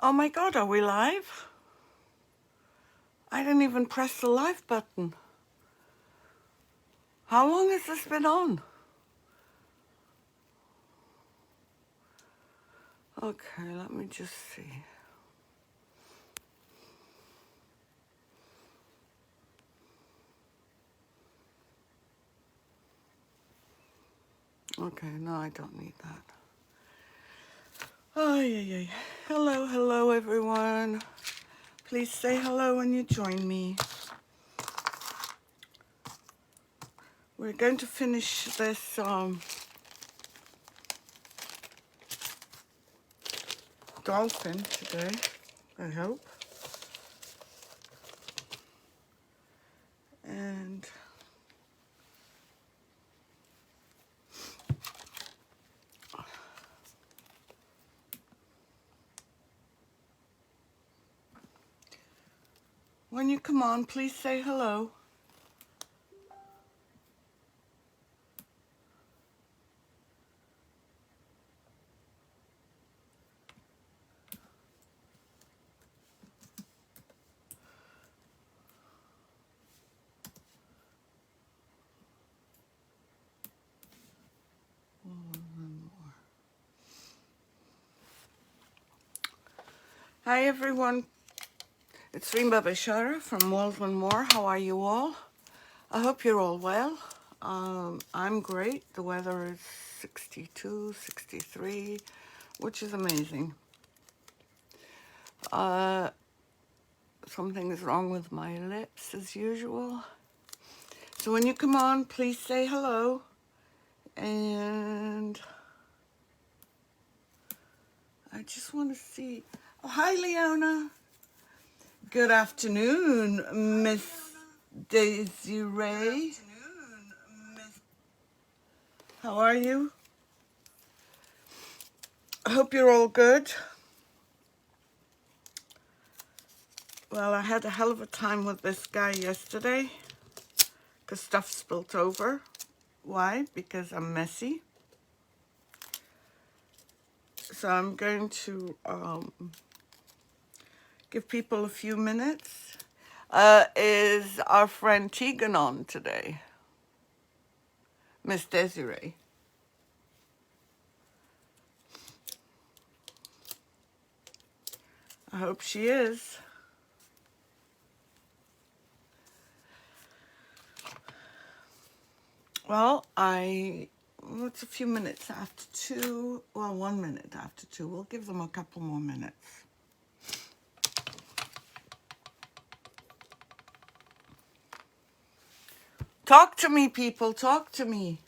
Oh my God, are we live? I didn't even press the live button. How long has this been on? Okay, let me just see. Okay, no, I don't need that. Oh, yeah. Hello, everyone. Please say hello when you join me. We're going to finish this Dolphin today, I hope. And when you come on, please say hello. Hi, everyone. It's Rima Bashara from Waldman Moore. How are you all? I hope you're all well. I'm great. The weather is 62, 63, which is amazing. Something is wrong with my lips as usual. So when you come on, please say hello. And I just want to see. Oh, hi, Leona. Good afternoon, Miss Desiree. How are you? I hope you're all good. Well, I had a hell of a time with this guy yesterday because stuff spilt over. Why? Because I'm messy. So I'm going to give people a few minutes. Is our friend Tegan on today? Miss Desiree. I hope she is. Well, it's a few minutes after 2. Well, 1 minute after 2. We'll give them a couple more minutes. Talk to me, people. Talk to me.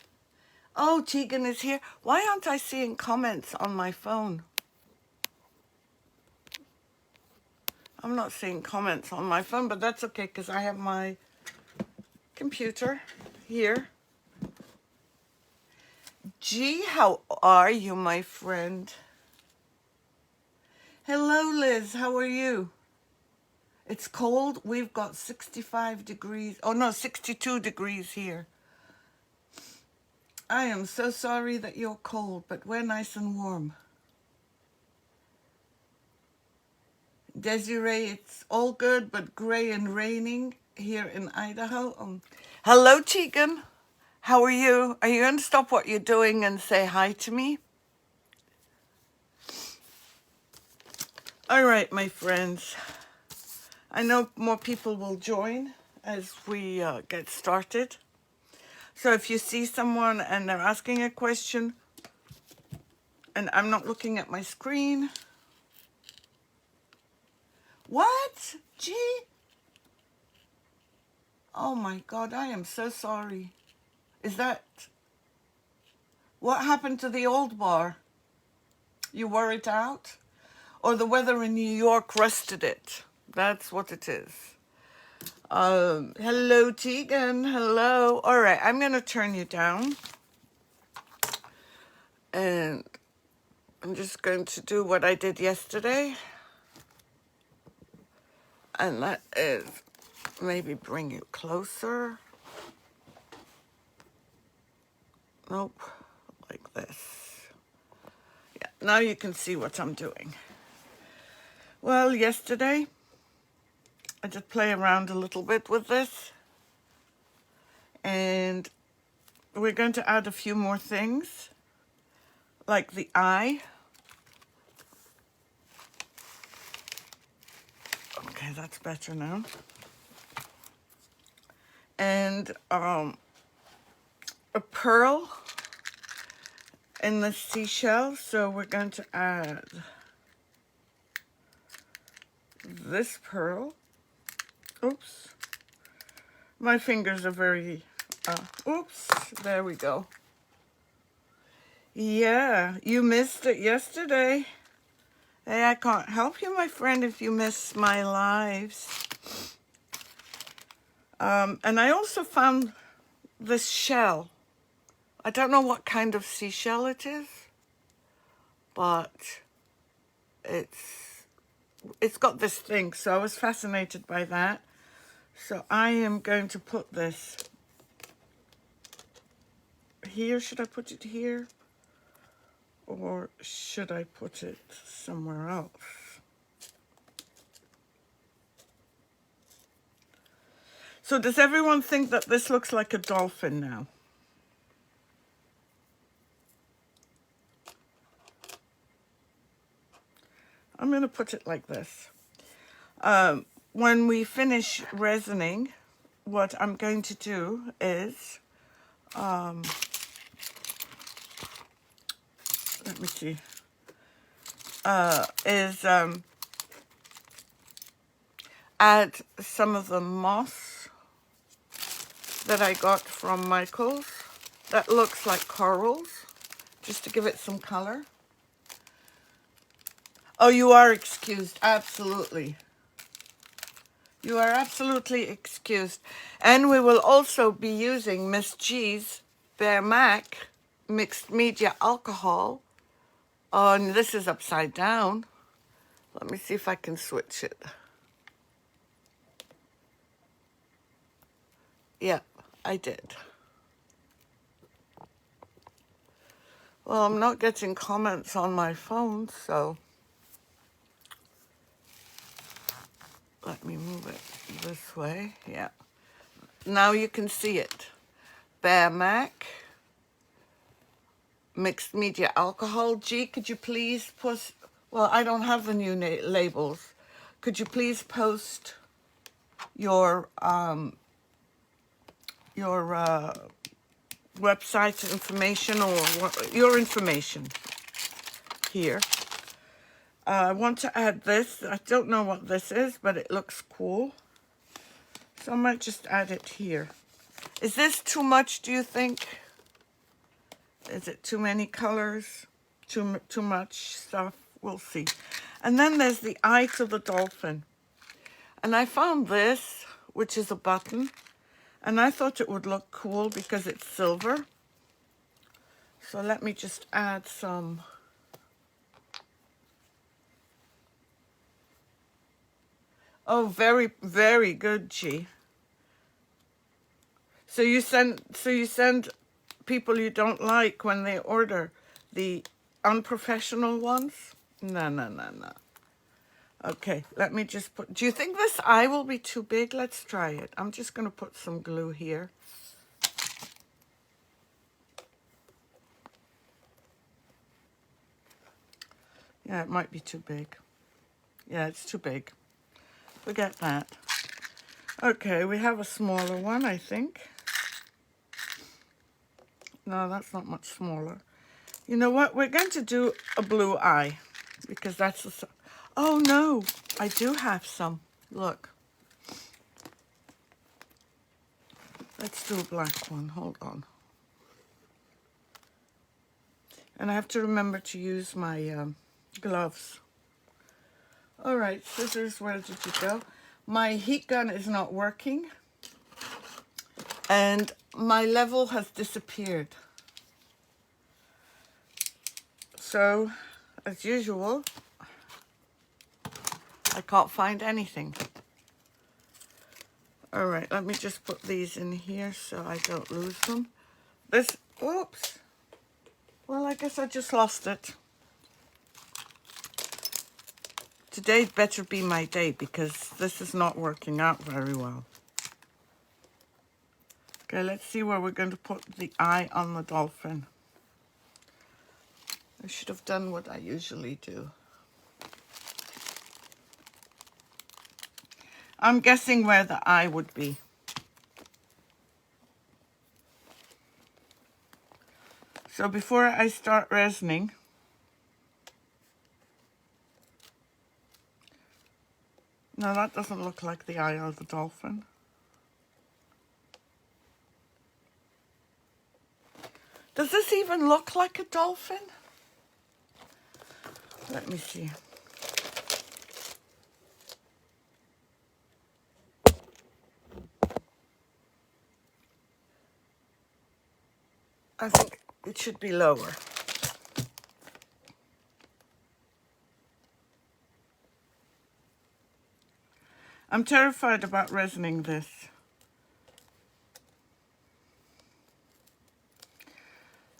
Oh, Tegan is here. Why aren't I seeing comments on my phone? I'm not seeing comments on my phone, but that's okay because I have my computer here. Gee, how are you, my friend? Hello, Liz. How are you? It's cold. We've got 65 degrees. Oh, no, 62 degrees here. I am so sorry that you're cold, but we're nice and warm. Desiree, it's all good, but gray and raining here in Idaho. Hello, Tegan. How are you? Are you going to stop what you're doing and say hi to me? All right, my friends. I know more people will join as we get started. So if you see someone and they're asking a question and I'm not looking at my screen. What? Gee. Oh my God, I am so sorry. Is that... What happened to the old bar? You wore it out? Or the weather in New York rusted it? That's what it is. Hello, Tegan. Hello. All right, I'm going to turn you down. And I'm just going to do what I did yesterday. And that is maybe bring you closer. Nope, like this. Yeah, now you can see what I'm doing. Well, yesterday I did play around a little bit with this, and we're going to add a few more things, like the eye. Okay, that's better now. And a pearl in the seashell, so we're going to add this pearl. Oops. My fingers are very, oops, there we go. Yeah, you missed it yesterday. Hey, I can't help you, my friend, if you miss my lives. And I also found this shell. I don't know what kind of seashell it is, but it's got this thing, so I was fascinated by that. So I am going to put this here. Should I put it here? Or should I put it somewhere else? So does everyone think that this looks like a dolphin now? I'm going to put it like this. When we finish resining, what I'm going to do is, let me see, add some of the moss that I got from Michael's that looks like corals, just to give it some color. Oh, you are excused, absolutely. You are absolutely excused. And we will also be using Miss G's Bear Mac mixed media alcohol. Oh, and this is upside down. Let me see if I can switch it. Yep, I did. Well, I'm not getting comments on my phone, so let me move it this way. Yeah. Now you can see it. Bear Mac, mixed media alcohol. G, could you please post, well, I don't have the new labels. Could you please post your website information or your information here? I want to add this. I don't know what this is, but it looks cool. So I might just add it here. Is this too much, do you think? Is it too many colors? Too much stuff? We'll see. And then there's the eye to the dolphin. And I found this, which is a button. And I thought it would look cool because it's silver. So let me just add some. Oh, very, very good, G. So you send people you don't like when they order the unprofessional ones? No, no, no, no. Okay, let me just put, do you think this eye will be too big? Let's try it. I'm just going to put some glue here. Yeah, it might be too big. Yeah, it's too big. Forget that. Okay, we have a smaller one, I think. No, that's not much smaller. You know what? We're going to do a blue eye because that's the... Oh, no, I do have some. Look. Let's do a black one. Hold on. And I have to remember to use my gloves. All right, scissors, where did you go? My heat gun is not working. And my level has disappeared. So, as usual, I can't find anything. All right, let me just put these in here so I don't lose them. This, oops. Well, I guess I just lost it. Today better be my day because this is not working out very well. Okay, let's see where we're going to put the eye on the dolphin. I should have done what I usually do. I'm guessing where the eye would be. So before I start resining, no, that doesn't look like the eye of the dolphin. Does this even look like a dolphin? Let me see. I think it should be lower. I'm terrified about resining this.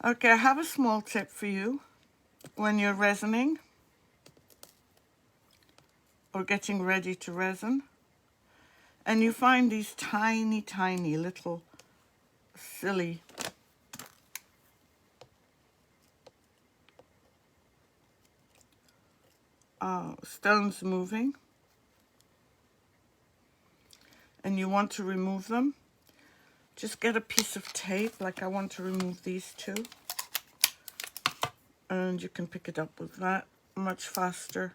Okay, I have a small tip for you. When you're resining or getting ready to resin, and you find these tiny, tiny little silly stones moving, and you want to remove them, just get a piece of tape, like I want to remove these two, and you can pick it up with that much faster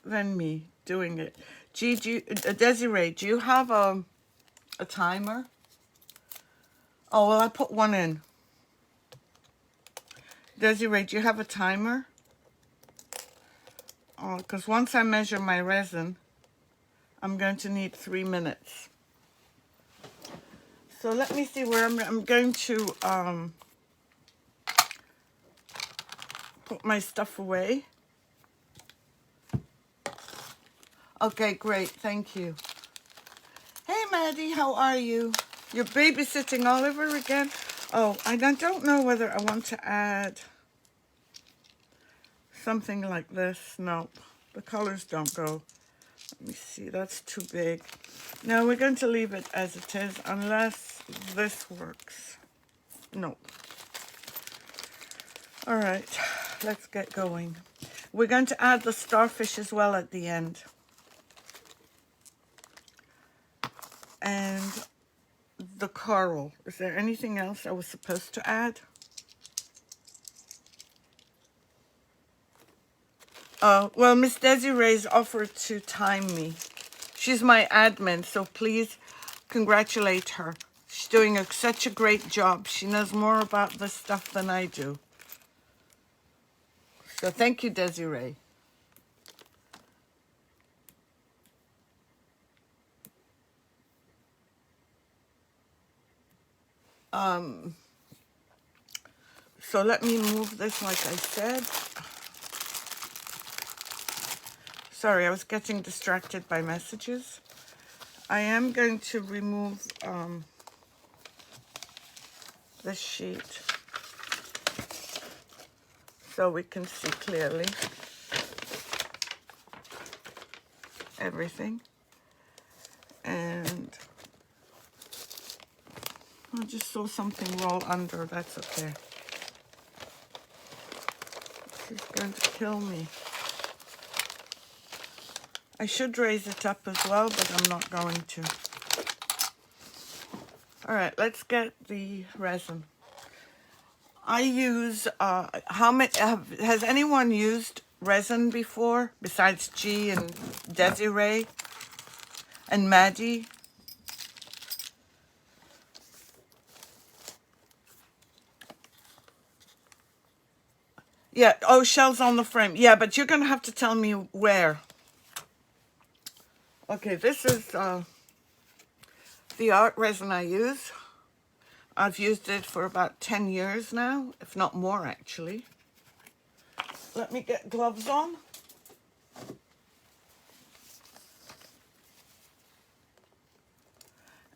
than me doing it. Desiree, do you have a timer? Oh, well, I put one in. Desiree, do you have a timer? Oh, because once I measure my resin, I'm going to need 3 minutes. So let me see where I'm going to put my stuff away. Okay, great, thank you. Hey, Maddie, how are you? You're babysitting Oliver again? Oh, I don't know whether I want to add something like this. Nope, the colors don't go. Let me see, that's too big. No, we're going to leave it as it is unless this works. Nope. All right, let's get going. We're going to add the starfish as well at the end. And the coral. Is there anything else I was supposed to add? Well, Miss Desiree's offered to time me. She's my admin, so please congratulate her. She's doing such a great job. She knows more about this stuff than I do. So thank you, Desiree. So let me move this like I said. Sorry, I was getting distracted by messages. I am going to remove this sheet so we can see clearly everything. And I just saw something roll under, that's okay. She's going to kill me. I should raise it up as well, but I'm not going to. All right, let's get the resin. I use, has anyone used resin before besides G and Desiree and Maddie? Yeah, oh, shells on the frame. Yeah, but you're going to have to tell me where. Okay, this is the art resin I use. I've used it for about 10 years now, if not more actually. Let me get gloves on.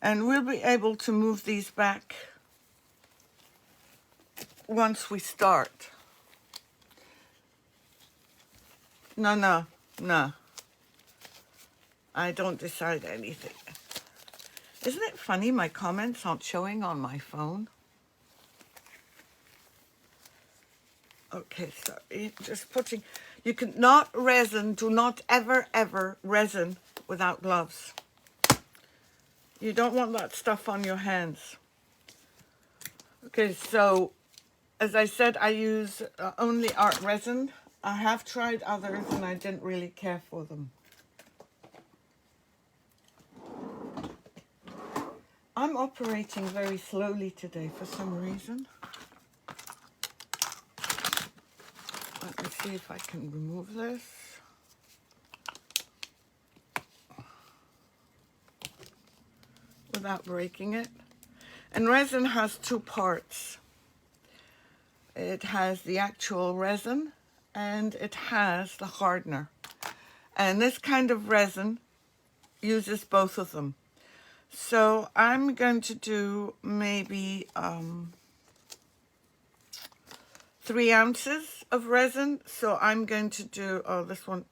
And we'll be able to move these back once we start. No. Nah, I don't decide anything. Isn't it funny my comments aren't showing on my phone? Okay, sorry, just putting, you can not resin, do not ever, ever resin without gloves. You don't want that stuff on your hands. Okay, so as I said, I use only Art Resin. I have tried others and I didn't really care for them. I'm operating very slowly today for some reason. Let me see if I can remove this. Without breaking it. And resin has two parts. It has the actual resin and it has the hardener. And this kind of resin uses both of them. So I'm going to do maybe 3 ounces of resin. So I'm going to do, this one.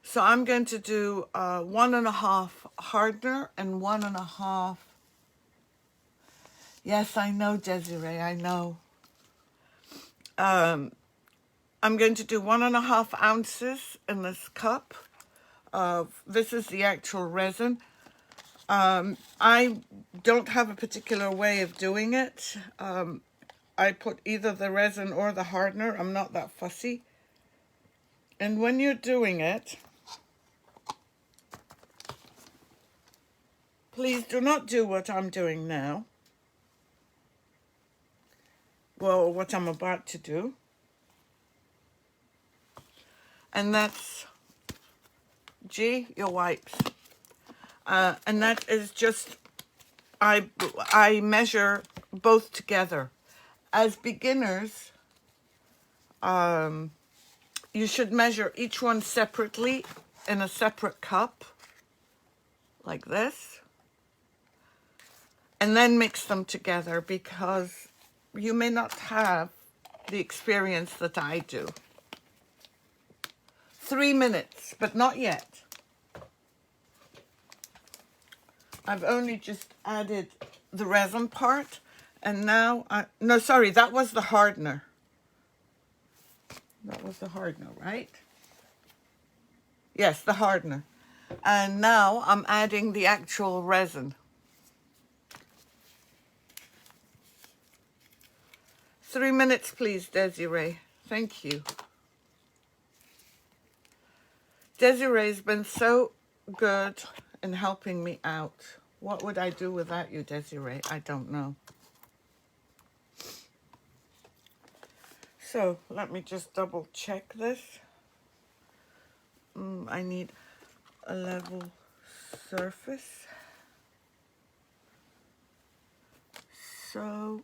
So I'm going to do 1.5 hardener and 1.5. Yes, I know, Desiree, I know. I'm going to do 1.5 ounces in this cup of, this is the actual resin. I don't have a particular way of doing it. I put either the resin or the hardener. I'm not that fussy. And when you're doing it, please do not do what I'm doing now. Well, what I'm about to do. And that's, G, your wipes. And that is just, I measure both together. As beginners, you should measure each one separately in a separate cup, like this, and then mix them together because you may not have the experience that I do. 3 minutes, but not yet. I've only just added the resin part, and now no, sorry, that was the hardener. That was the hardener, right? Yes, the hardener. And now I'm adding the actual resin. 3 minutes, please, Desiree. Thank you. Desiree's been so good in helping me out. What would I do without you, Desiree? I don't know. So let me just double check this. I need a level surface. So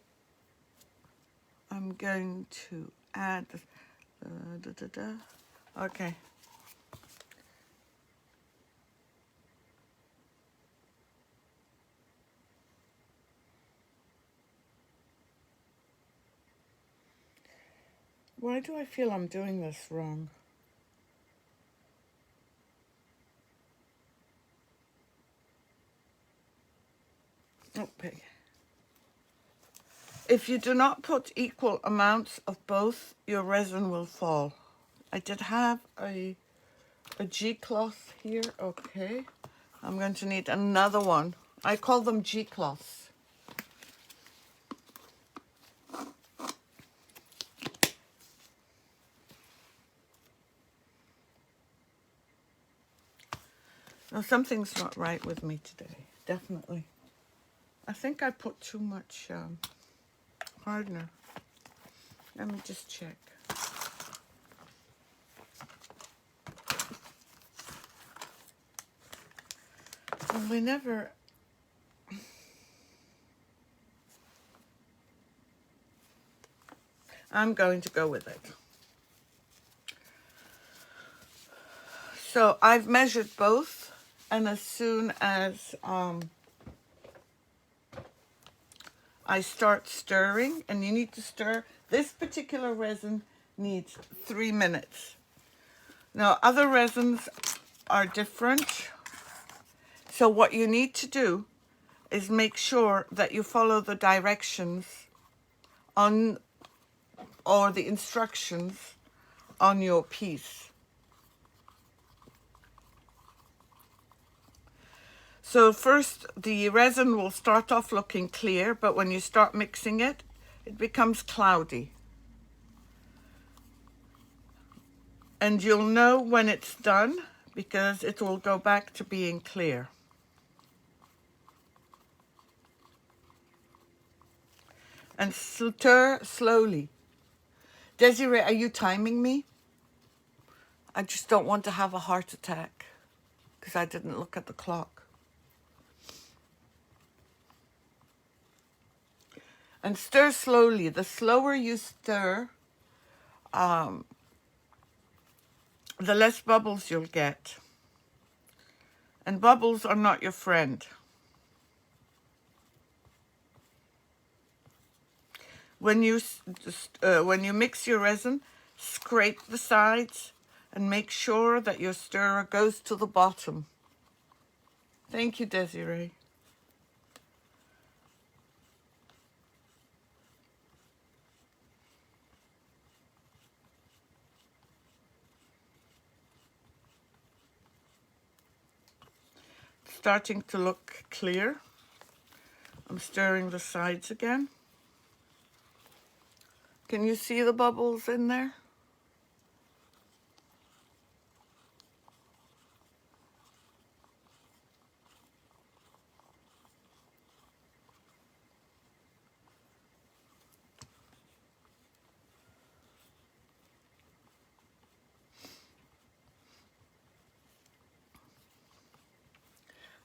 I'm going to add this. Okay. Why do I feel I'm doing this wrong? Okay. If you do not put equal amounts of both, your resin will fall. I did have a G-cloth here. Okay. I'm going to need another one. I call them G-cloths. No, something's not right with me today. Definitely. I think I put too much hardener. Let me just check. Well, we never... I'm going to go with it. So I've measured both, and as soon as I start stirring, and you need to stir, this particular resin needs 3 minutes. Now, other resins are different. So what you need to do is make sure that you follow the directions on, or the instructions on your piece. So first, the resin will start off looking clear, but when you start mixing it, it becomes cloudy. And you'll know when it's done because it will go back to being clear. And stir slowly. Desiree, are you timing me? I just don't want to have a heart attack because I didn't look at the clock. And stir slowly. The slower you stir, the less bubbles you'll get. And bubbles are not your friend. When you mix your resin, scrape the sides and make sure that your stirrer goes to the bottom. Thank you, Desiree. Starting to look clear. I'm stirring the sides again. Can you see the bubbles in there?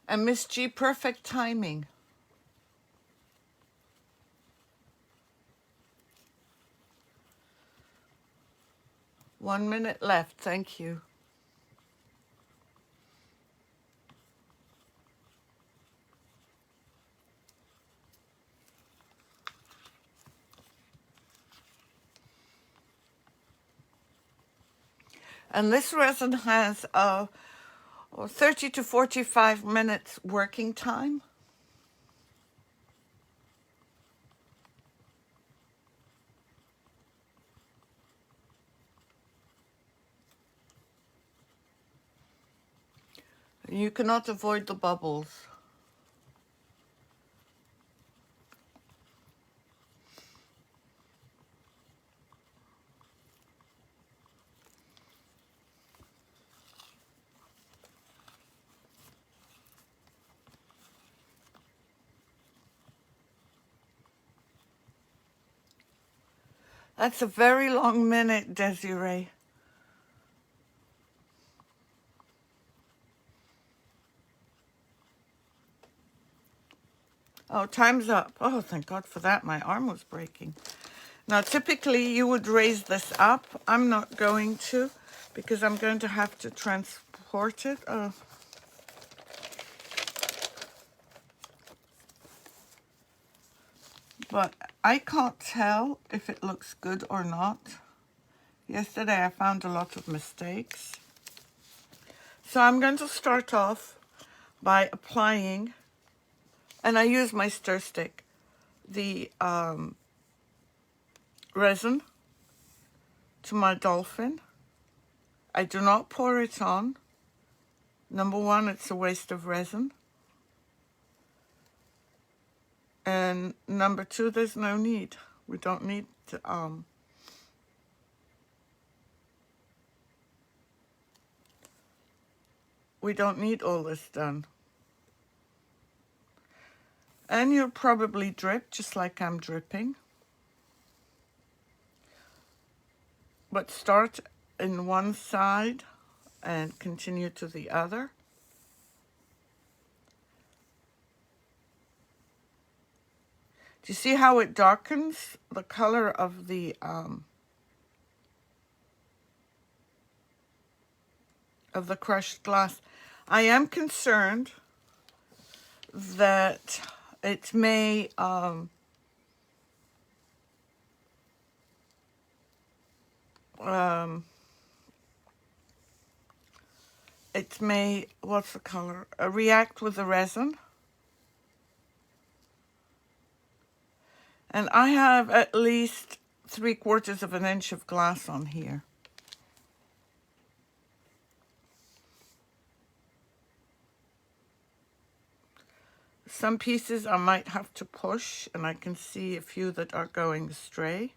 And Miss G, perfect timing. One minute left, thank you. And this resin has 30 to 45 minutes working time. You cannot avoid the bubbles. That's a very long minute, Desiree. Oh, time's up. Oh, thank God for that. My arm was breaking. Now, typically you would raise this up. I'm not going to because I'm going to have to transport it. Oh. But I can't tell if it looks good or not. Yesterday I found a lot of mistakes. So I'm going to start off by applying, and I use my stir stick, the resin to my Dolphin. I do not pour it on. Number one, it's a waste of resin. And number two, there's no need. We don't need to, we don't need all this done. And you'll probably drip just like I'm dripping. But start in one side and continue to the other. Do you see how it darkens the color of the crushed glass? I am concerned that it may it may, what's the color? React with the resin. And I have at least 3/4 of an inch of glass on here. Some pieces I might have to push, and I can see a few that are going astray.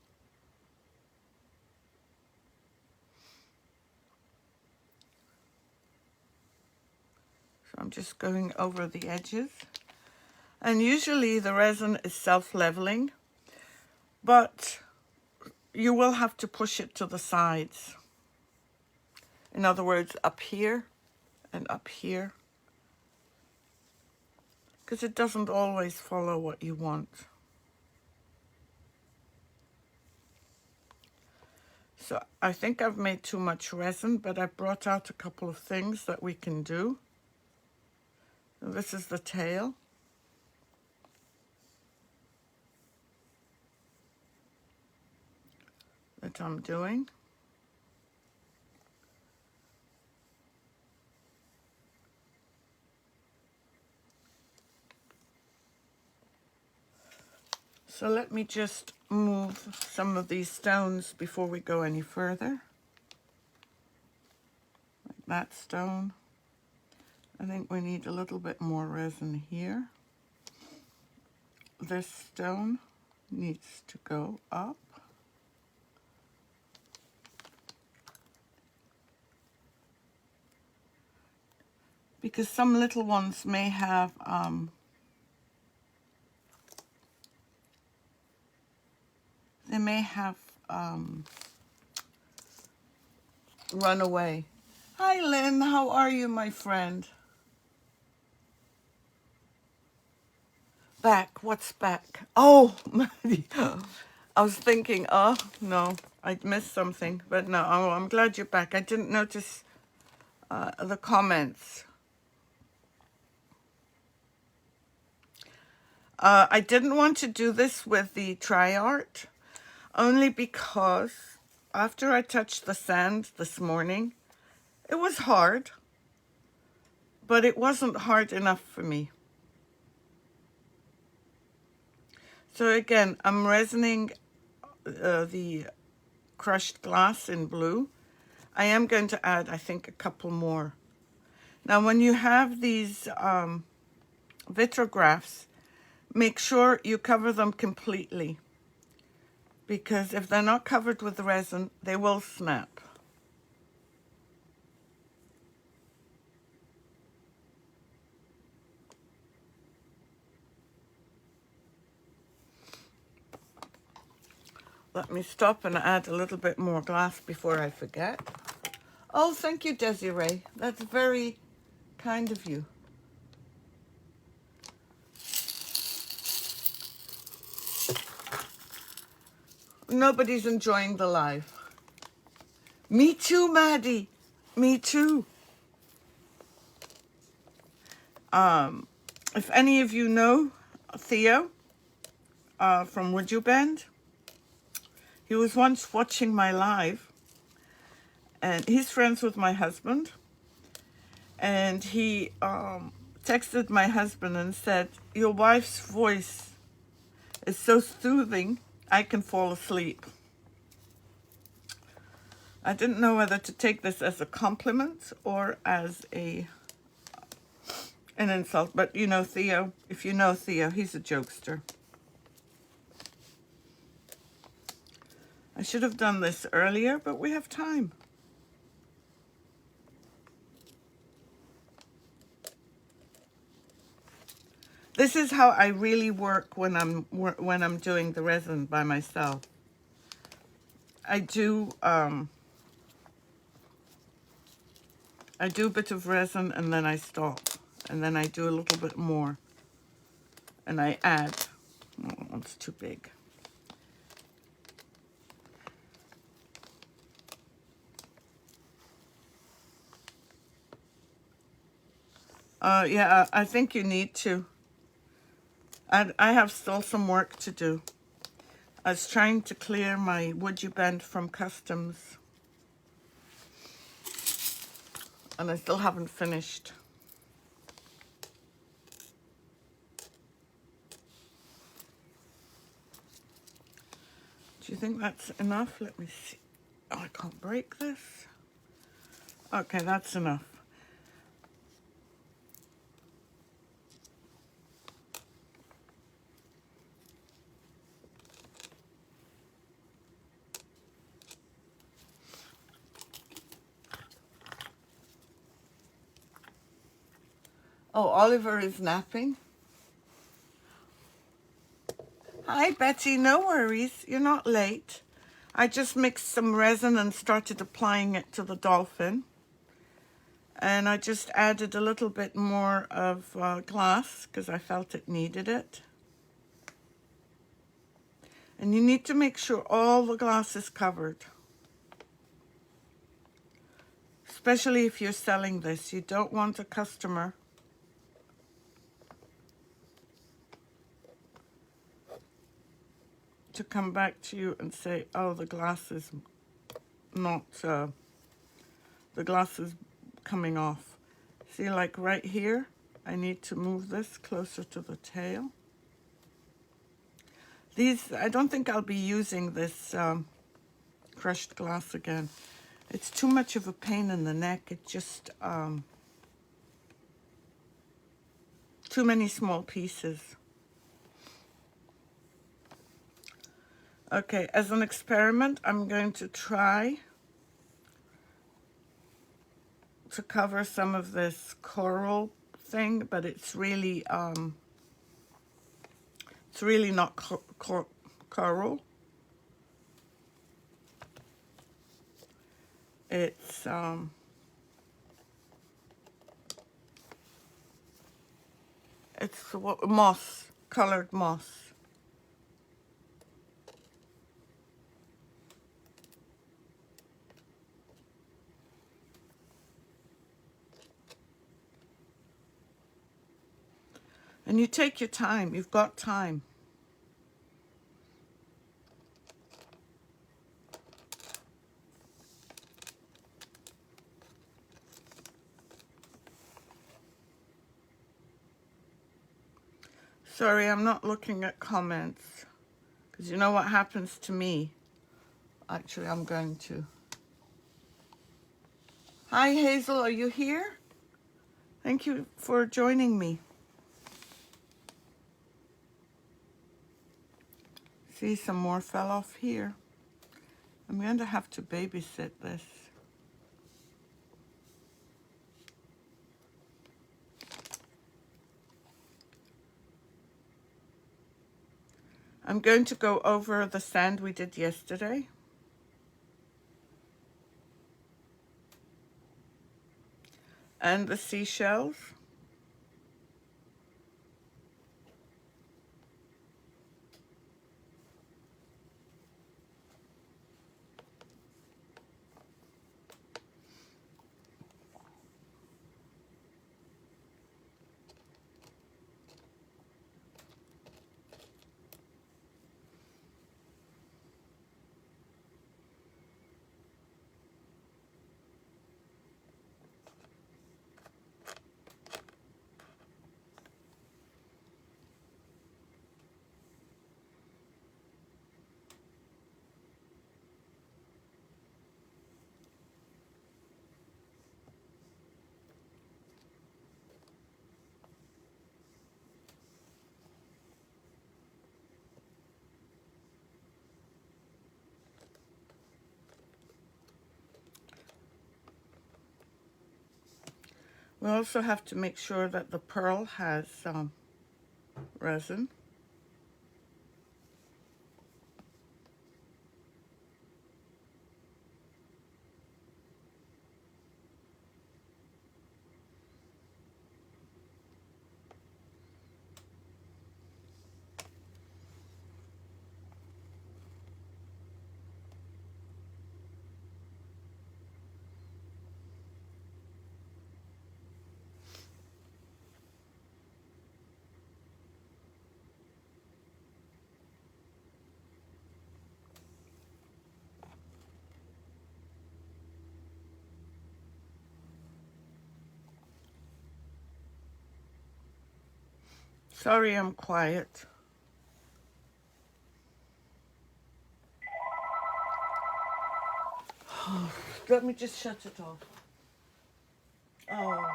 So I'm just going over the edges. And usually the resin is self-leveling, but you will have to push it to the sides. In other words, up here and up here, because it doesn't always follow what you want. So I think I've made too much resin, but I brought out a couple of things that we can do. And this is the tail. That I'm doing. So let me just move some of these stones before we go any further. Like that stone. I think we need a little bit more resin here. This stone needs to go up. Because some little ones may have run away. Hi Lynn, how are you, my friend? Back, what's back? Oh, Maddie. I was thinking, oh no, I'd missed something, but no, oh, I'm glad you're back. I didn't notice the comments. I didn't want to do this with the Tri-Art, only because after I touched the sand this morning, it was hard, but it wasn't hard enough for me. So again, I'm resining the crushed glass in blue. I am going to add, I think, a couple more. Now, when you have these vitrographs, make sure you cover them completely, because if they're not covered with the resin, they will snap. Let me stop and add a little bit more glass before I forget. Oh, thank you, Desiree. That's very kind of you. Nobody's enjoying the live. Me too, Maddie. Me too. If any of you know Theo from Would You Bend, he was once watching my live, and he's friends with my husband, and he texted my husband and said, "Your wife's voice is so soothing, I can fall asleep." I didn't know whether to take this as a compliment or as an insult, but you know Theo, if you know Theo, he's a jokester. I should have done this earlier, but we have time. This is how I really work when I'm doing the resin by myself. I do a bit of resin and then I stop, and then I do a little bit more, and I add. Oh, it's too big. Yeah, I think you need to. I have still some work to do. I was trying to clear my Would You Bend from customs. And I still haven't finished. Do you think that's enough? Let me see. Oh, I can't break this. Okay, that's enough. Oh, Oliver is napping. Hi, Betty. No worries. You're not late. I just mixed some resin and started applying it to the Dolphin. And I just added a little bit more of glass because I felt it needed it. And you need to make sure all the glass is covered. Especially if you're selling this. You don't want a customer to come back to you and say, oh, the glass is not, the glass is coming off. See, like right here, I need to move this closer to the tail. These, I don't think I'll be using this crushed glass again. It's too much of a pain in the neck. It just, too many small pieces. Okay, as an experiment, I'm going to try to cover some of this coral thing, but it's really not coral. It's what, moss, colored moss. And you take your time. You've got time. Sorry, I'm not looking at comments. Because you know what happens to me? Actually, I'm going to. Hi, Hazel. Are you here? Thank you for joining me. See, some more fell off here. I'm going to have to babysit this. I'm going to go over the sand we did yesterday. And the seashells. We also have to make sure that the pearl has resin. Sorry I'm quiet. Let me just shut it off. Oh,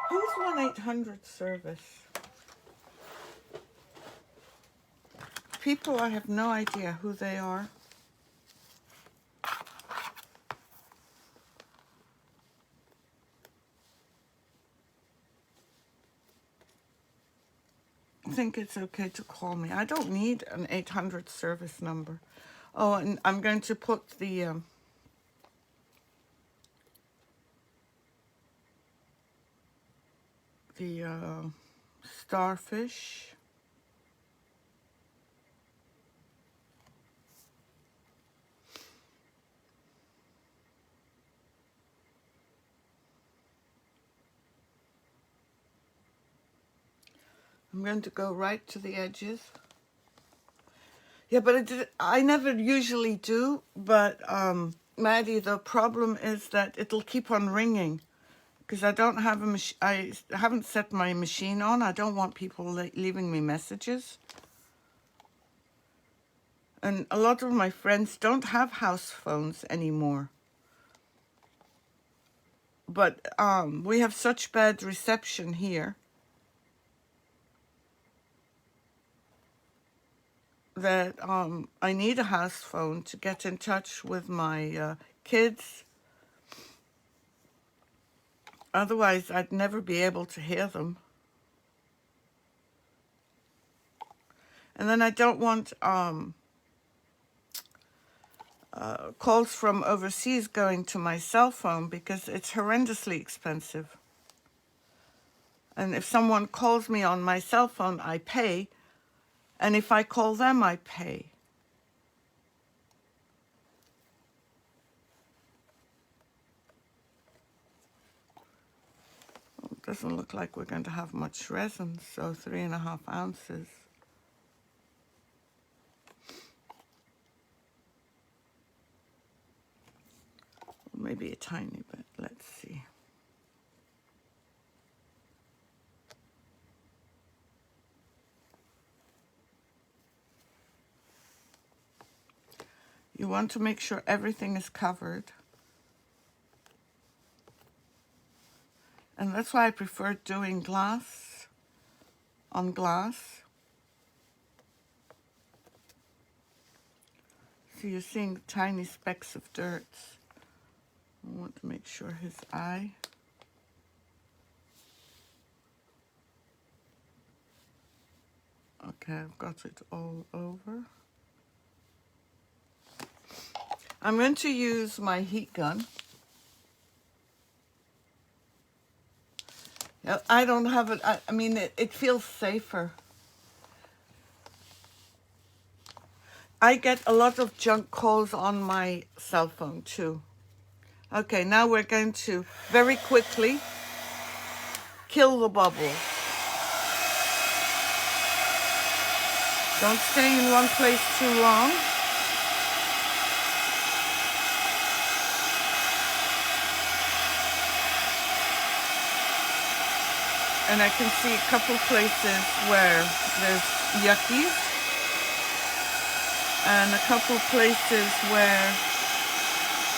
who's 1-800 service? People, I have no idea who they are. I think it's okay to call me. I don't need an 800 service number. Oh, and I'm going to put the starfish. I'm going to go right to the edges. Yeah, but I never usually do. But Maddie, the problem is that it'll keep on ringing because I don't have a I haven't set my machine on. I don't want people leaving me messages. And a lot of my friends don't have house phones anymore. But we have such bad reception here that I need a house phone to get in touch with my kids. Otherwise, I'd never be able to hear them. And then I don't want calls from overseas going to my cell phone because it's horrendously expensive. And if someone calls me on my cell phone, I pay. And if I call them, I pay. It doesn't look like we're going to have much resin, so 3.5 ounces. Maybe a tiny bit. Let's see. You want to make sure everything is covered. And that's why I prefer doing glass on glass. So you're seeing tiny specks of dirt. I want to make sure his eye. Okay, I've got it all over. I'm going to use my heat gun. I don't have it, I mean, it feels safer. I get a lot of junk calls on my cell phone too. Okay, now we're going to very quickly kill the bubble. Don't stay in one place too long. And I can see a couple places where there's yuckies and a couple places where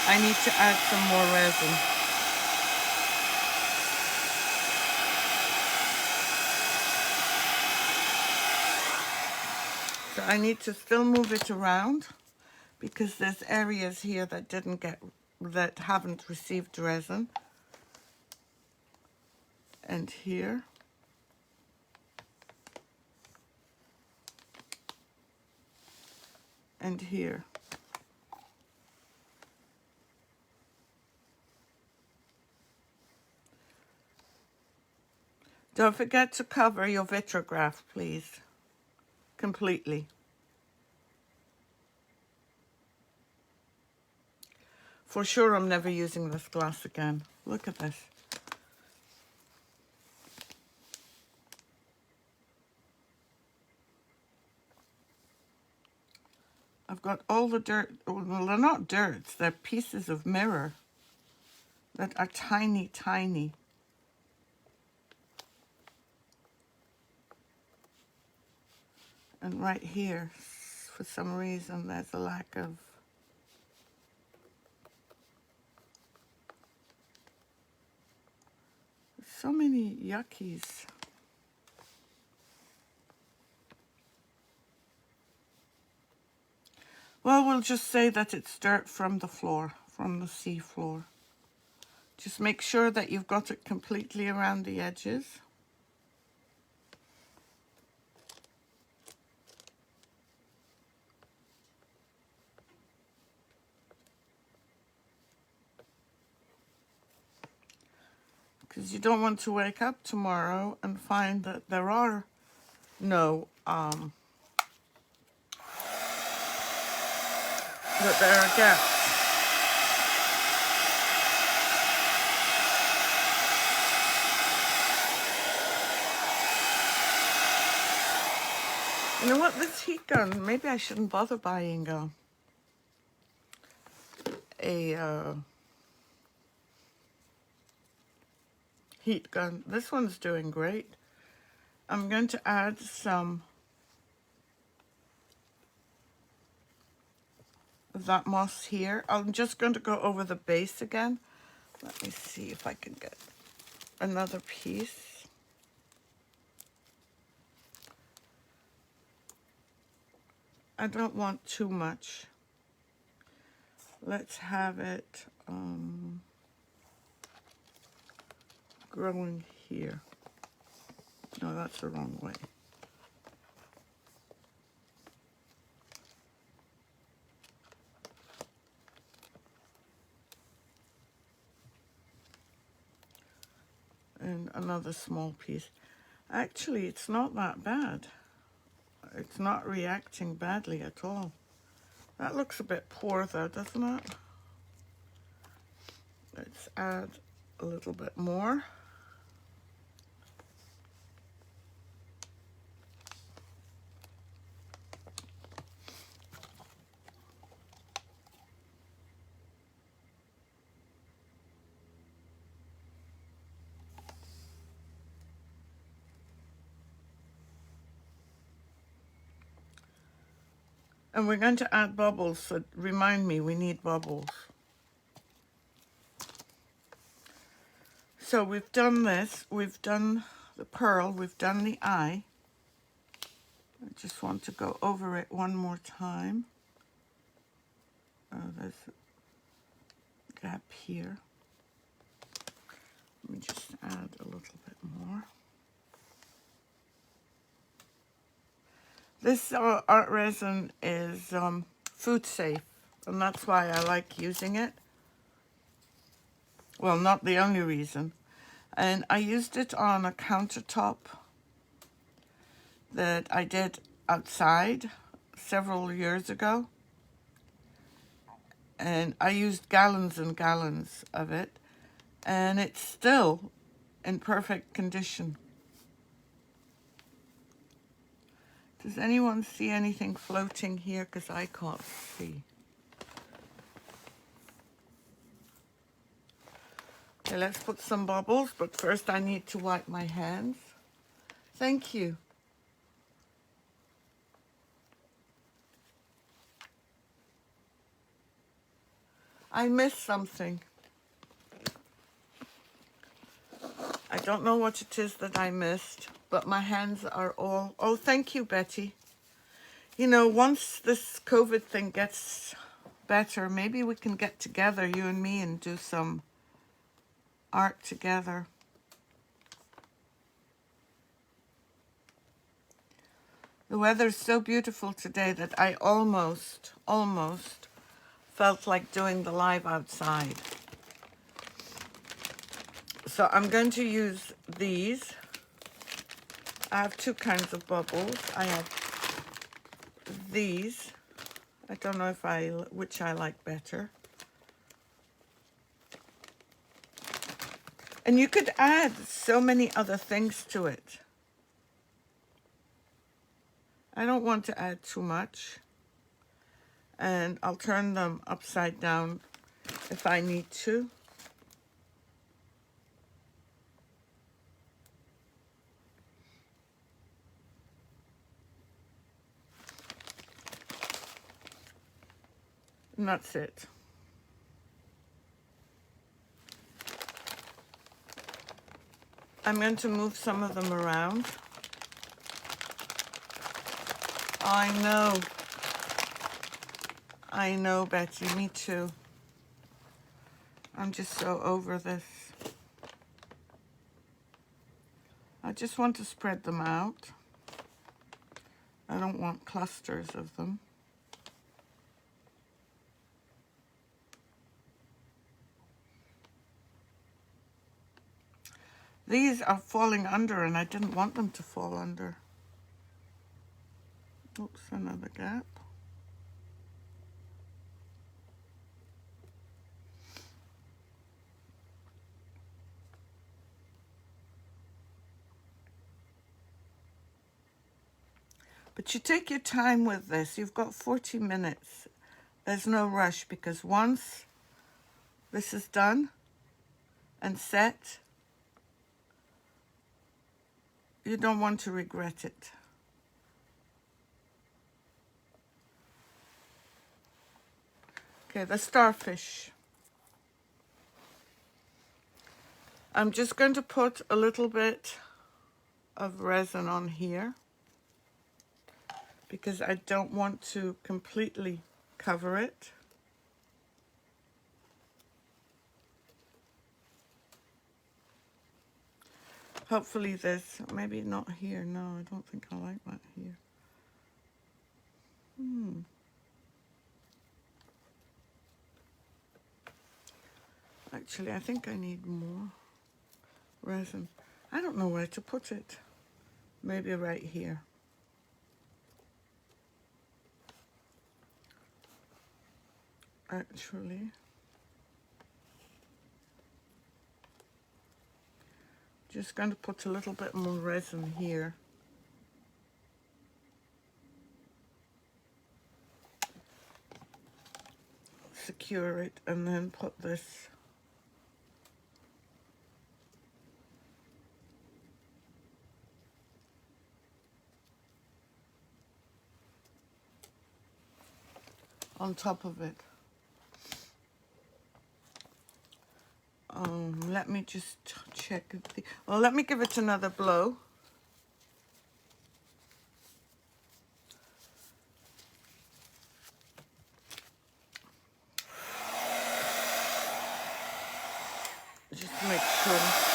I need to add some more resin. So I need to still move it around because there's areas here that haven't received resin. And here. And here. Don't forget to cover your vitrograph, please, completely. For sure, I'm never using this glass again. Look at this. I've got all the dirt. Well, they're not dirt. They're pieces of mirror that are tiny, tiny. And right here, for some reason, there's a lack of so many yuckies. Well, we'll just say that it's dirt from the floor, from the sea floor. Just make sure that you've got it completely around the edges. Because you don't want to wake up tomorrow and find that there are no, that there are gaps. You know what, this heat gun, maybe I shouldn't bother buying a heat gun. This one's doing great. I'm going to add some of that moss here. I'm just going to go over the base again. Let me see if I can get another piece. I don't want too much. Let's have it growing here. No, that's the wrong way. And another small piece. Actually, it's not that bad. It's not reacting badly at all. That looks a bit poor though, doesn't it? Let's add a little bit more. And we're going to add bubbles, so remind me, we need bubbles. So we've done this, we've done the pearl, we've done the eye. I just want to go over it one more time. There's a gap here. Let me just add a little bit more. This art resin is food safe, and that's why I like using it. Well, not the only reason. And I used it on a countertop that I did outside several years ago. And I used gallons and gallons of it, and it's still in perfect condition. Does anyone see anything floating here? Because I can't see. Okay, let's put some bubbles, but first I need to wipe my hands. Thank you. I missed something. I don't know what it is that I missed, but my hands are all... Oh, thank you, Betty. You know, once this COVID thing gets better, maybe we can get together, you and me, and do some art together. The weather's so beautiful today that I almost felt like doing the live outside. So I'm going to use these. I have two kinds of bubbles. I have these. I don't know if which I like better. And you could add so many other things to it. I don't want to add too much. And I'll turn them upside down if I need to. And that's it. I'm going to move some of them around. I know, Betty, me too. I'm just so over this. I just want to spread them out. I don't want clusters of them. These are falling under, and I didn't want them to fall under. Oops, another gap. But you take your time with this. You've got 40 minutes. There's no rush, because once this is done and set, you don't want to regret it. Okay, the starfish. I'm just going to put a little bit of resin on here because I don't want to completely cover it. Hopefully there's, maybe not here. No, I don't think I like that here. Actually, I think I need more resin. I don't know where to put it. Maybe right here. Actually, just going to put a little bit more resin here. Secure it and then put this on top of it. Let me just check the, well, let me give it another blow. Just to make sure.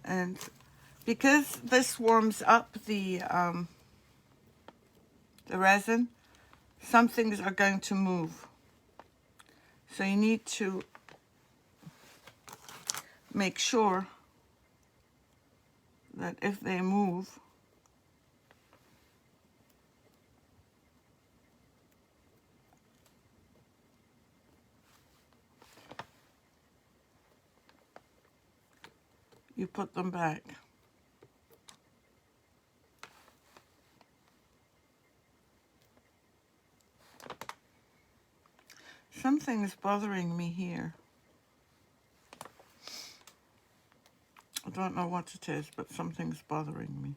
And because this warms up the resin, some things are going to move. So you need to make sure that if they move, you put them back. Something is bothering me here. I don't know what it is, but something's bothering me.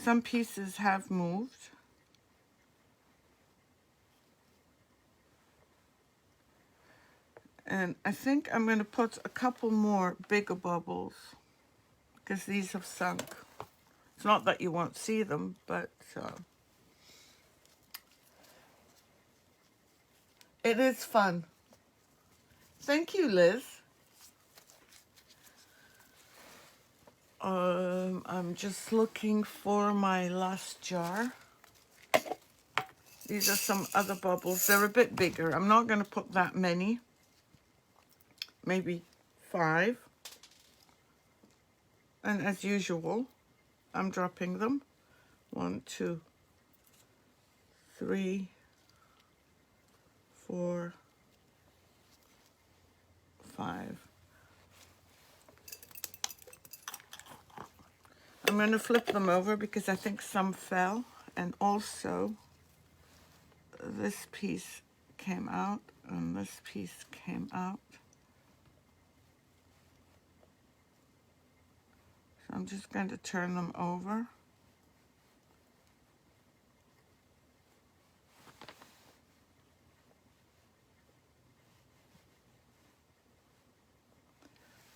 Some pieces have moved. And I think I'm going to put a couple more bigger bubbles because these have sunk. It's not that you won't see them, but it is fun. Thank you, Liz. I'm just looking for my last jar. These are some other bubbles. They're a bit bigger. I'm not going to put that many. Maybe 5. And as usual, I'm dropping them. 1, 2, 3, 4, 5. I'm going to flip them over because I think some fell, and also this piece came out and this piece came out. So I'm just going to turn them over.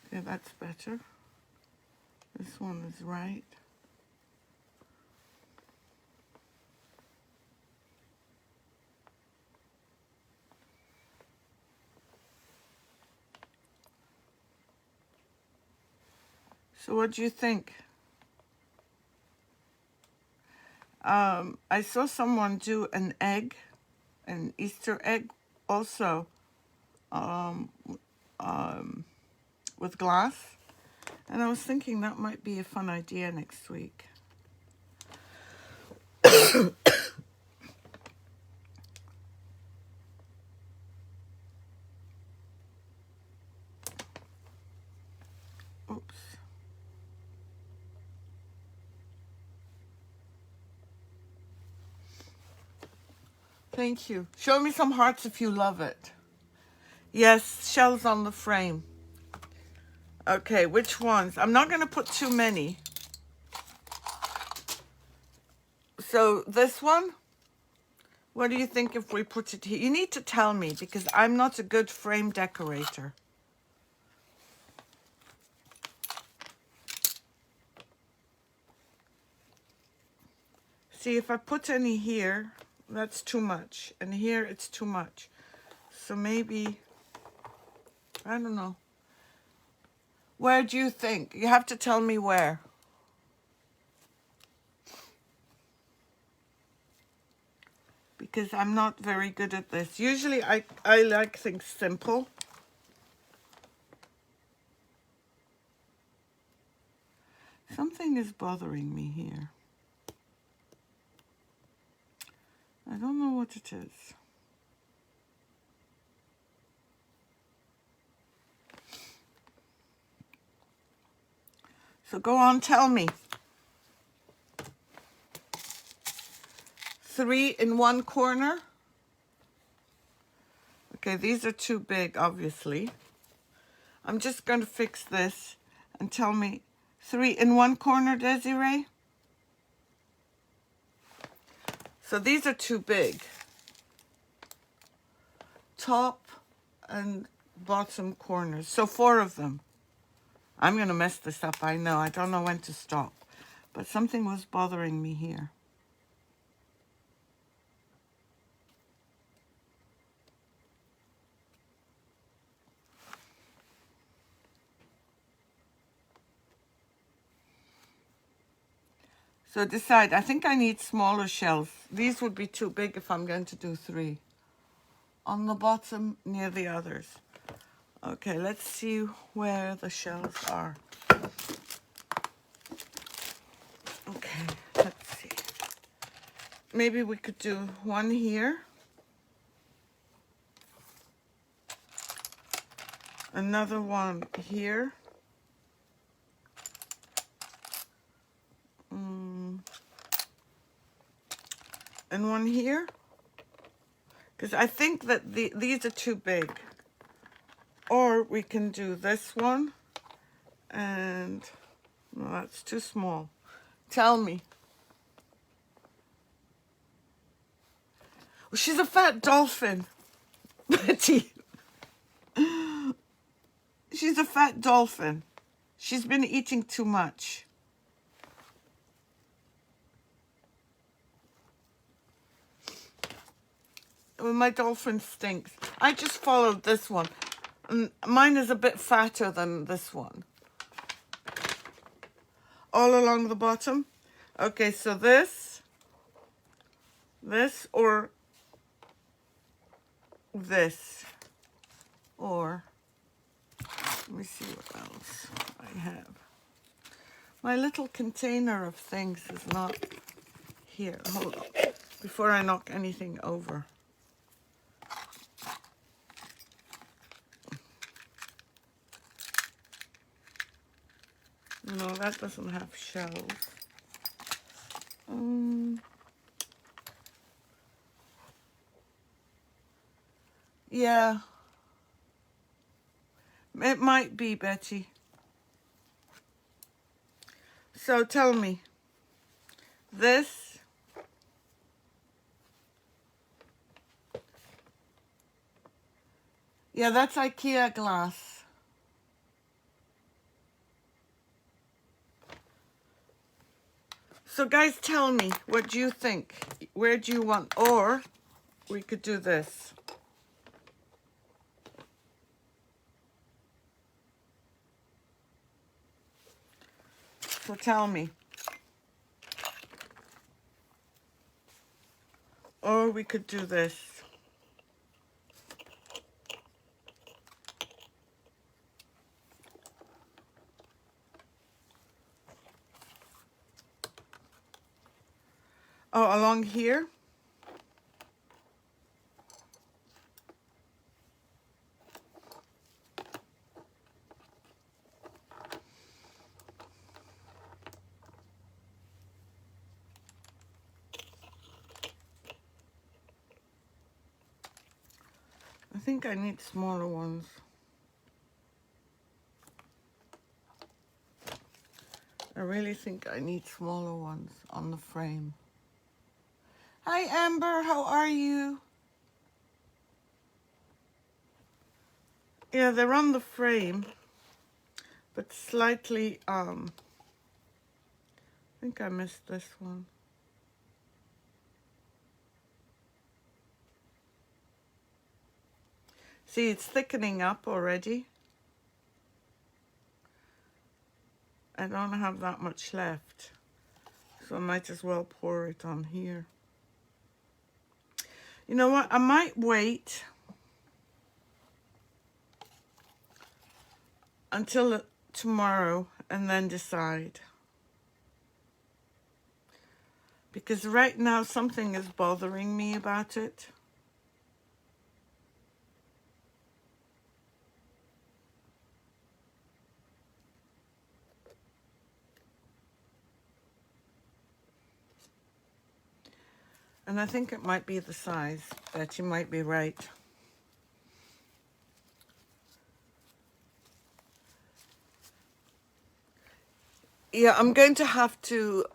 Okay, that's better. This one is right. So what do you think? I saw someone do an egg, an Easter egg also, with glass. And I was thinking that might be a fun idea next week. Oops. Thank you. Show me some hearts if you love it. Yes, shells on the frame. Okay, which ones? I'm not going to put too many. So this one, what do you think if we put it here? You need to tell me because I'm not a good frame decorator. See, if I put any here, that's too much. And here, it's too much. So maybe, I don't know. Where do you think? You have to tell me where. Because I'm not very good at this. Usually, I like things simple. Something is bothering me here. I don't know what it is. So go on, tell me. 3 in one corner. Okay, these are too big, obviously. I'm just going to fix this and tell me 3 in one corner, Desiree. So these are too big. Top and bottom corners. So 4 of them. I'm going to mess this up, I know. I don't know when to stop. But something was bothering me here. So decide, I think I need smaller shells. These would be too big if I'm going to do 3. On the bottom, near the others. Okay, let's see where the shells are. Okay, let's see. Maybe we could do one here. Another one here. And one here. Because I think that these are too big. Or we can do this one. And, no, that's too small. Tell me. Oh, she's a fat dolphin. Betty. She's a fat dolphin. She's been eating too much. Well, my dolphin stinks. I just followed this one. And mine is a bit fatter than this one. All along the bottom. Okay, so this, or this, or, let me see what else I have. My little container of things is not here. Hold on. before I knock anything over. No, that doesn't have shells. Yeah, it might be, Betty. So tell me, this, yeah, that's IKEA glass. So guys, tell me, what do you think? Where do you want, or we could do this. So tell me. Or we could do this. Oh, along here? I think I need smaller ones. I really think I need smaller ones on the frame. Hi Amber, how are you? Yeah, they're on the frame, but slightly, I think I missed this one. See, it's thickening up already. I don't have that much left, so I might as well pour it on here. You know what, I might wait until tomorrow and then decide. Because right now something is bothering me about it. And I think it might be the size, that you might be right. Yeah, I'm going to have to,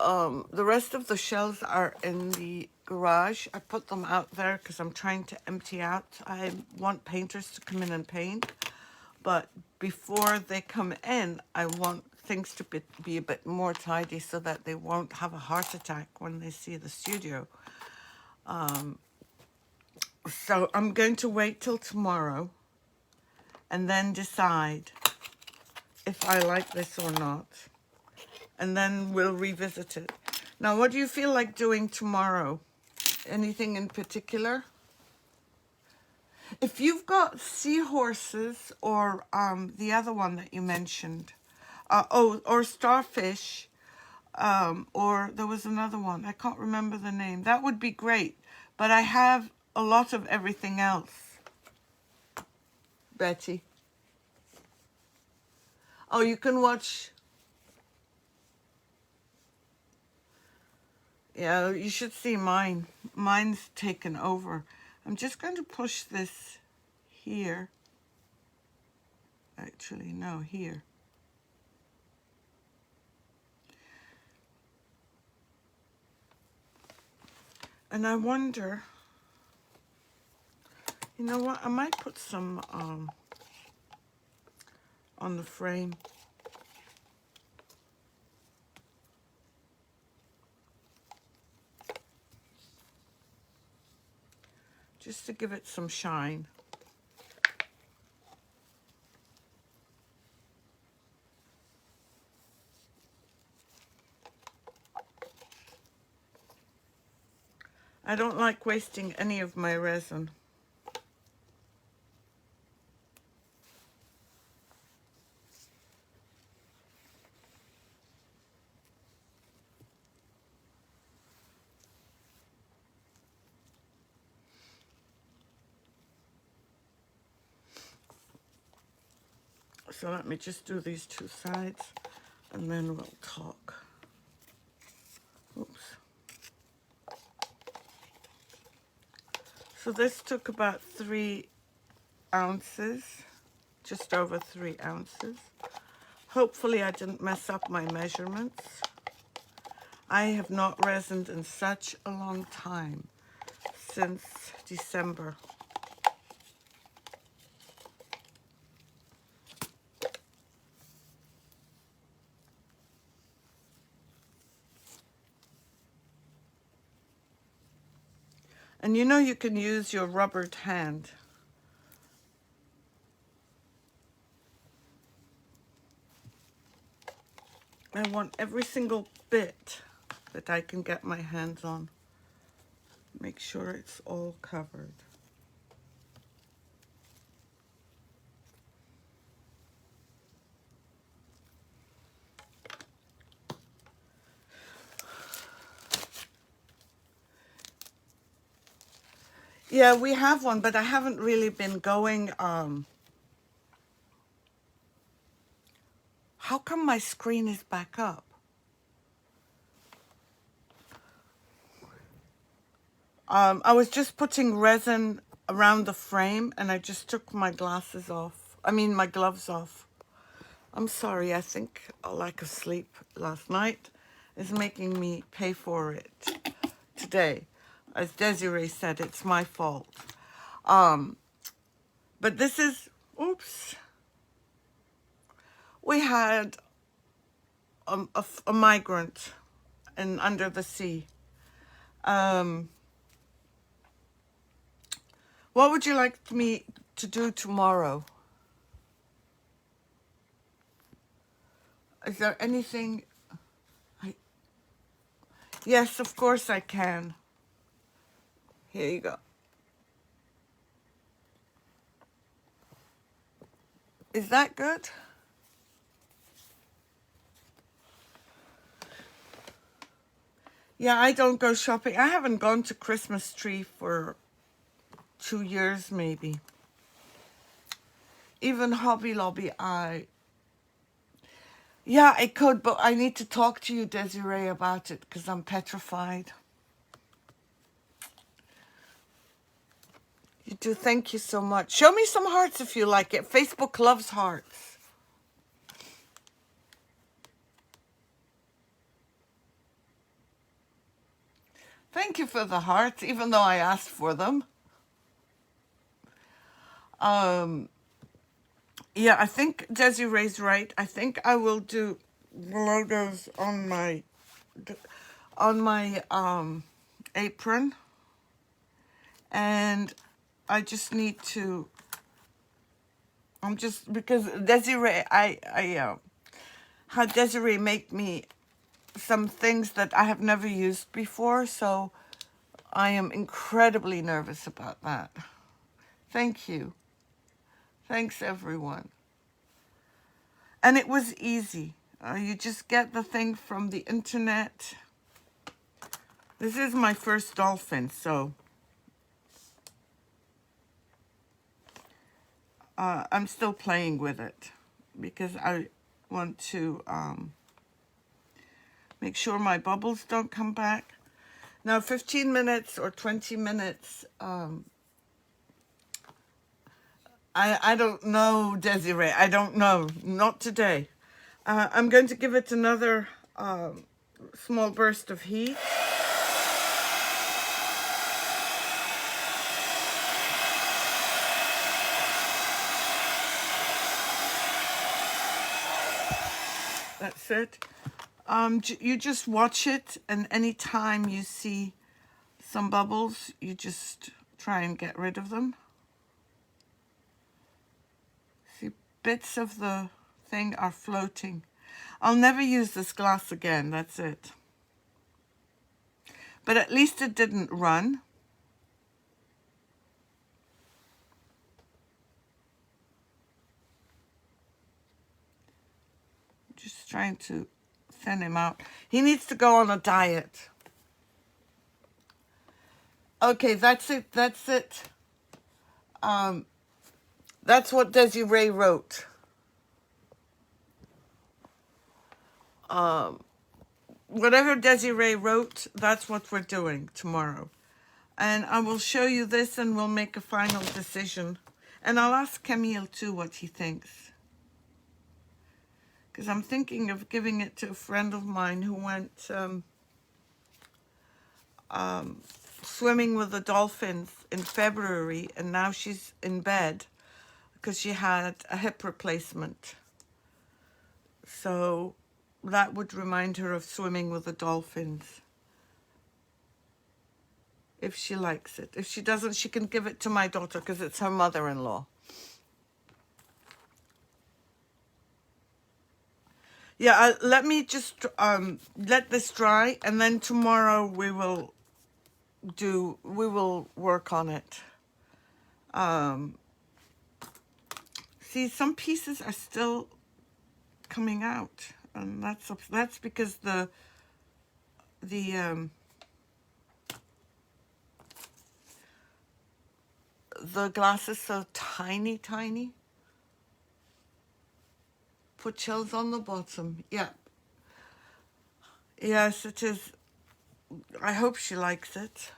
the rest of the shells are in the garage. I put them out there because I'm trying to empty out. I want painters to come in and paint. But before they come in, I want things to be a bit more tidy so that they won't have a heart attack when they see the studio. So I'm going to wait till tomorrow and then decide if I like this or not. And then we'll revisit it. Now, what do you feel like doing tomorrow? Anything in particular? If you've got seahorses or the other one that you mentioned, or starfish, or there was another one, I can't remember the name. That would be great. But I have a lot of everything else, Betty. Oh, you can watch. Yeah, you should see mine. Mine's taken over. I'm just going to push this here. Actually, no, here. And I wonder, you know what, I might put some on the frame. Just to give it some shine. I don't like wasting any of my resin. So let me just do these two sides and then we'll talk. Oops. So this took about 3 ounces, just over 3 ounces. Hopefully I didn't mess up my measurements. I have not resined in such a long time, since December. And you know you can use your rubbered hand. I want every single bit that I can get my hands on. Make sure it's all covered. Yeah, we have one, but I haven't really been going. How come my screen is back up? I was just putting resin around the frame and I just took my glasses off. I mean, my gloves off. I'm sorry, I think a lack of sleep last night is making me pay for it today. As Desiree said, it's my fault. But this is, oops. We had a migrant in under the sea. What would you like me to do tomorrow? Is there anything? Yes, of course I can. Here you go. Is that good? Yeah, I don't go shopping. I haven't gone to Christmas tree for 2 years maybe. Even Hobby Lobby, yeah, I could, but I need to talk to you, Desiree, about it because I'm petrified. You do, thank you so much. Show me some hearts if you like it. Facebook loves hearts. Thank you for the hearts, even though I asked for them. Yeah, I think Desiree's right. I think I will do logos on my apron, and I just need to. I'm just because Desiree, I had Desiree make me some things that I have never used before, so I am incredibly nervous about that. Thank you. Thanks, everyone. And it was easy. You just get the thing from the internet. This is my first Dolphin, so I'm still playing with it because I want to make sure my bubbles don't come back. Now, 15 minutes or 20 minutes, I don't know, Desiree. I don't know. Not today. I'm going to give it another small burst of heat. That's it. You just watch it, and anytime you see some bubbles, you just try and get rid of them. See, bits of the thing are floating. I'll never use this glass again, that's it. But at least it didn't run. Just trying to thin him out. He needs to go on a diet. Okay, that's it. That's it. That's what Desiree wrote. whatever Desiree wrote, that's what we're doing tomorrow. And I will show you this and we'll make a final decision. And I'll ask Camille too what he thinks. Because I'm thinking of giving it to a friend of mine who went swimming with the dolphins in February, and now she's in bed because she had a hip replacement. So that would remind her of swimming with the dolphins. If she likes it. If she doesn't, she can give it to my daughter because it's her mother-in-law. Yeah, let me just let this dry, and then tomorrow we will work on it. See, some pieces are still coming out, and that's because the glass is so tiny. Put shells on the bottom. Yeah. Yes, it is. I hope she likes it.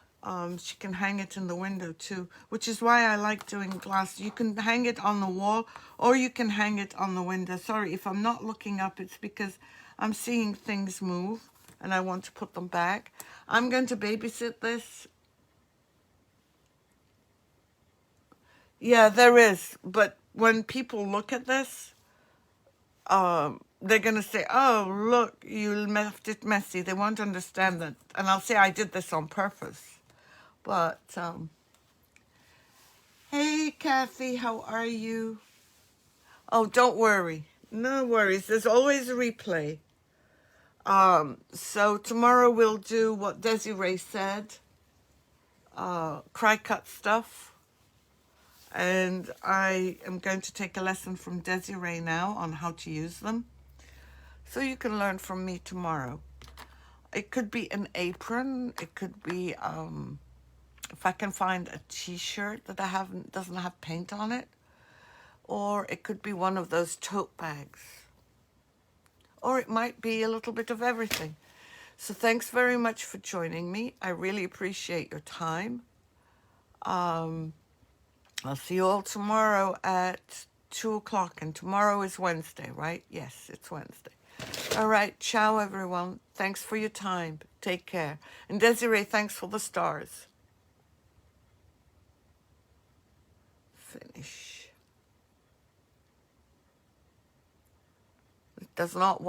She can hang it in the window too, which is why I like doing glass. You can hang it on the wall or you can hang it on the window. Sorry, if I'm not looking up, it's because I'm seeing things move and I want to put them back. I'm going to babysit this. Yeah, there is. But when people look at this, they're going to say, oh, look, you left it messy. They won't understand that. And I'll say I did this on purpose. But, hey, Kathy, how are you? Oh, don't worry. No worries. There's always a replay. So tomorrow we'll do what Desiree said, cry-cut stuff. And I am going to take a lesson from Desiree now on how to use them. So you can learn from me tomorrow. It could be an apron. It could be, if I can find a t-shirt that doesn't have paint on it. Or it could be one of those tote bags. Or it might be a little bit of everything. So thanks very much for joining me. I really appreciate your time. I'll see you all tomorrow at 2 o'clock. And tomorrow is Wednesday, right? Yes, it's Wednesday. All right. Ciao, everyone. Thanks for your time. Take care. And Desiree, thanks for the stars. Finish. It does not want